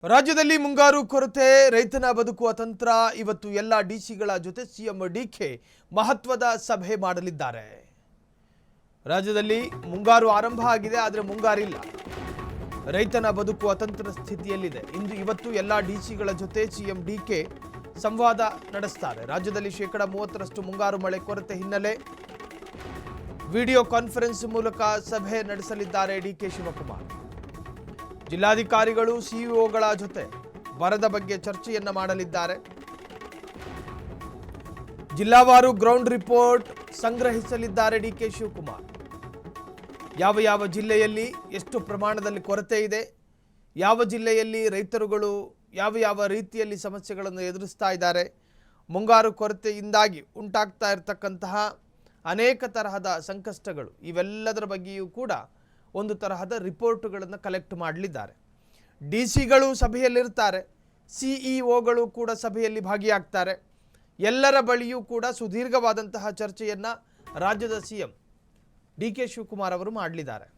ರಾಜ್ಯದಲ್ಲಿ ಮುಂಗಾರು ಕೊರತೆ ರೈತನ ಬದುಕುವ ತಂತ್ರ ಇವತ್ತು ಎಲ್ಲ ಡಿಸಿಗಳ ಜೊತೆ ಸಿಎಂ ಡಿಕೆ ಮಹತ್ವದ ಸಭೆ ಮಾಡಲಿದ್ದಾರೆ. ರಾಜ್ಯದಲ್ಲಿ ಮುಂಗಾರು ಆರಂಭ ಆಗಿದೆ, ಆದರೆ ಮುಂಗಾರಿಲ್ಲ. ರೈತನ ಬದುಕುವ ತಂತ್ರ ಸ್ಥಿತಿಯಲ್ಲಿದೆ. ಇವತ್ತು ಎಲ್ಲ ಡಿಸಿಗಳ ಜೊತೆ ಸಿಎಂ ಡಿಕೆ ಸಂವಾದ ನಡೆಸುತ್ತಾರೆ. ರಾಜ್ಯದಲ್ಲಿ 30% ಮುಂಗಾರು ಮಳೆ ಕೊರತೆ ಹಿನ್ನೆಲೆ ವಿಡಿಯೋ ಕಾನ್ಫರೆನ್ಸ್ ಮೂಲಕ ಸಭೆ ನಡೆಸಲಿದ್ದಾರೆ ಡಿಕೆ ಶಿವಕುಮಾರ್. ಜಿಲ್ಲಾಧಿಕಾರಿಗಳು ಸಿಇಒಗಳ ಜೊತೆ ಬರದ ಬಗ್ಗೆ ಚರ್ಚೆಯನ್ನ ಮಾಡಲಿದ್ದಾರೆ. ಜಿಲ್ಲಾವಾರು ಗ್ರೌಂಡ್ ರಿಪೋರ್ಟ್ ಸಂಗ್ರಹಿಸಲಿದ್ದಾರೆ ಡಿಕೆ ಶಿವಕುಮಾರ್. ಯಾವ ಜಿಲ್ಲೆಯಲ್ಲಿ ಎಷ್ಟು ಪ್ರಮಾಣದಲ್ಲಿ ಕೊರತೆ ಇದೆ, ಯಾವ ಜಿಲ್ಲೆಯಲ್ಲಿ ರೈತರುಗಳು ಯಾವ ರೀತಿಯಲ್ಲಿ ಸಮಸ್ಯೆಗಳನ್ನು ಎದುರಿಸ್ತಾ ಇದ್ದಾರೆ, ಮುಂಗಾರು ಕೊರತೆಯಿಂದಾಗಿ ಉಂಟಾಗ್ತಾ ಇರತಕ್ಕಂತಹ ಅನೇಕ ತರಹದ ಸಂಕಷ್ಟಗಳು, ಇವೆಲ್ಲದರ ಬಗ್ಗೆಯೂ ಕೂಡ ಒಂದು ತರಹದ ರಿಪೋರ್ಟ್ಗಳನ್ನು ಕಲೆಕ್ಟ್ ಮಾಡಲಿದ್ದಾರೆ. ಡಿಸಿಗಳು ಸಭೆಯಲ್ಲಿರ್ತಾರೆ, ಸಿಇಒಗಳು ಕೂಡ ಸಭೆಯಲ್ಲಿ ಭಾಗಿಯಾಗ್ತಾರೆ. ಎಲ್ಲರ ಬಳಿಯೂ ಕೂಡ ಸುದೀರ್ಘವಾದಂತಹ ಚರ್ಚೆಯನ್ನು ರಾಜ್ಯದ ಸಿಎಂ ಡಿಕೆ ಶಿವಕುಮಾರ್ ಅವರು ಮಾಡಲಿದ್ದಾರೆ.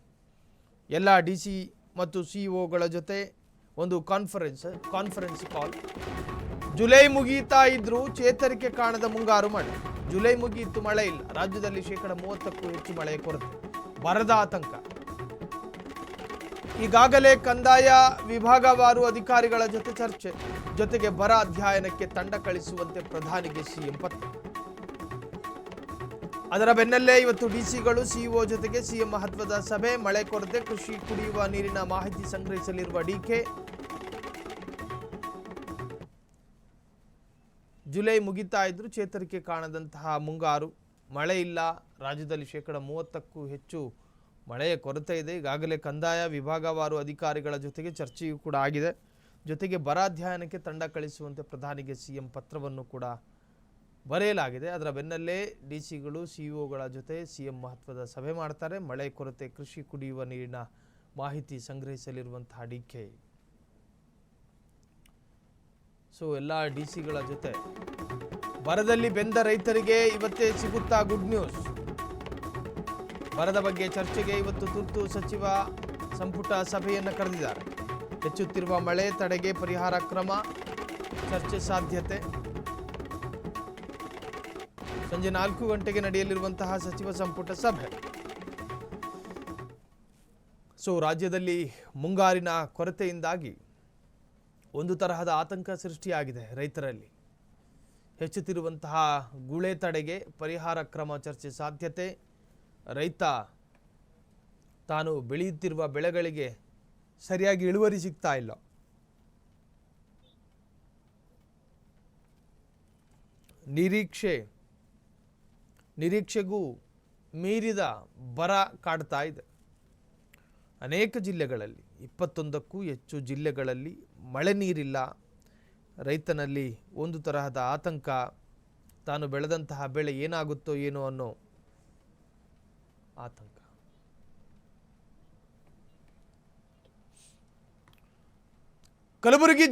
ಎಲ್ಲ ಡಿಸಿ ಮತ್ತು ಸಿಇಒಗಳ ಜೊತೆ ಒಂದು ಕಾನ್ಫರೆನ್ಸ್ ಕಾಲ್. ಜುಲೈ ಮುಗೀತಾ ಇದ್ರೂ ಚೇತರಿಕೆ ಕಾಣದ ಮುಂಗಾರು ಮಳೆ. ಜುಲೈ ಮುಗಿಯಿತು, ಮಳೆ ಇಲ್ಲ. ರಾಜ್ಯದಲ್ಲಿ 30%ಕ್ಕೂ ಹೆಚ್ಚು ಮಳೆ ಕೊರತೆ, ಬರದ ಆತಂಕ. ಈಗಾಗಲೇ ಕಂದಾಯ ವಿಭಾಗವಾರು ಅಧಿಕಾರಿಗಳ ಜೊತೆ ಚರ್ಚೆ, ಜೊತೆಗೆ ಬರ ಅಧ್ಯಯನಕ್ಕೆ ತಂಡ ಕಳಿಸುವಂತೆ ಪ್ರಧಾನಿಗೆ ಸಿಎಂ ಪತ್ರ. ಅದರ ಬೆನ್ನಲ್ಲೇ ಇವತ್ತು ಡಿಸಿಗಳು ಸಿಇಒ ಜೊತೆಗೆ ಸಿಎಂ ಮಹತ್ವದ ಸಭೆ. ಮಳೆ ಕೊರತೆ, ಕೃಷಿ, ಕುಡಿಯುವ ನೀರಿನ ಮಾಹಿತಿ ಸಂಗ್ರಹಿಸಲಿರುವ ಡಿಕೆ. ಜುಲೈ ಮುಗಿತಾ ಇದ್ರೂ ಚೇತರಿಕೆ ಕಾಣದಂತಹ ಮುಂಗಾರು, ಮಳೆ ಇಲ್ಲ. ರಾಜ್ಯದಲ್ಲಿ 30%ಕ್ಕೂ ಹೆಚ್ಚು ಮಳೆಯ ಕೊರತೆ ಇದೆ. ಈಗಾಗಲೇ ಕಂದಾಯ ವಿಭಾಗವಾರು ಅಧಿಕಾರಿಗಳ ಜೊತೆಗೆ ಚರ್ಚೆಯೂ ಕೂಡ ಆಗಿದೆ. ಜೊತೆಗೆ ಬರ ಅಧ್ಯಯನಕ್ಕೆ ತಂಡ ಕಳಿಸುವಂತೆ ಪ್ರಧಾನಿಗೆ ಸಿಎಂ ಪತ್ರವನ್ನು ಕೂಡ ಬರೆಯಲಾಗಿದೆ. ಅದರ ಬೆನ್ನಲ್ಲೇ ಡಿಸಿಗಳು ಸಿಇಒಗಳ ಜೊತೆ ಸಿಎಂ ಮಹತ್ವದ ಸಭೆ ಮಾಡ್ತಾರೆ. ಮಳೆ ಕೊರತೆ, ಕೃಷಿ, ಕುಡಿಯುವ ನೀರಿನ ಮಾಹಿತಿ ಸಂಗ್ರಹಿಸಲಿರುವಂತಹ ಡಿಕೆ. ಎಲ್ಲ ಡಿಸಿಗಳ ಜೊತೆ ಬರದಲ್ಲಿ ಬೆಂದ ರೈತರಿಗೆ ಇವತ್ತೇ ಸಿಗುತ್ತಾ ಗುಡ್ ನ್ಯೂಸ್. ಬರದ ಬಗ್ಗೆ ಚರ್ಚೆಗೆ ಇವತ್ತು ತುರ್ತು ಸಚಿವ ಸಂಪುಟ ಸಭೆಯನ್ನು ಕರೆದಿದ್ದಾರೆ. ಹೆಚ್ಚುತ್ತಿರುವ ಮಳೆ ತಡೆಗೆ ಪರಿಹಾರ ಕ್ರಮ ಚರ್ಚೆ ಸಾಧ್ಯತೆ. ಸಂಜೆ 4 ಗಂಟೆಗೆ ನಡೆಯಲಿರುವಂತಹ ಸಚಿವ ಸಂಪುಟ ಸಭೆ. ರಾಜ್ಯದಲ್ಲಿ ಮುಂಗಾರಿನ ಕೊರತೆಯಿಂದಾಗಿ ಒಂದು ತರಹದ ಆತಂಕ ಸೃಷ್ಟಿಯಾಗಿದೆ ರೈತರಲ್ಲಿ. ಹೆಚ್ಚುತ್ತಿರುವಂತಹ ಗುಳೆ ತಡೆಗೆ ಪರಿಹಾರ ಕ್ರಮ ಚರ್ಚೆ ಸಾಧ್ಯತೆ. ರೈತ ತಾನು ಬೆಳೆಯುತ್ತಿರುವ ಬೆಳೆಗಳಿಗೆ ಸರಿಯಾಗಿ ಇಳುವರಿ ಸಿಗ್ತಾ ಇಲ್ಲ. ನಿರೀಕ್ಷೆಗೂ ಮೀರಿದ ಬರ ಕಾಡ್ತಾ ಇದೆ. ಅನೇಕ ಜಿಲ್ಲೆಗಳಲ್ಲಿ 21ಕ್ಕೂ ಹೆಚ್ಚು ಜಿಲ್ಲೆಗಳಲ್ಲಿ ಮಳೆ ನೀರಿಲ್ಲ. ರೈತನಲ್ಲಿ ಒಂದು ತರಹದ ಆತಂಕ. ತಾನು ಬೆಳೆದಂತಹ ಬೆಳೆ ಏನಾಗುತ್ತೋ ಏನೋ ಅನ್ನೋ ಆತಂಕ. ಕಲಬುರಗಿ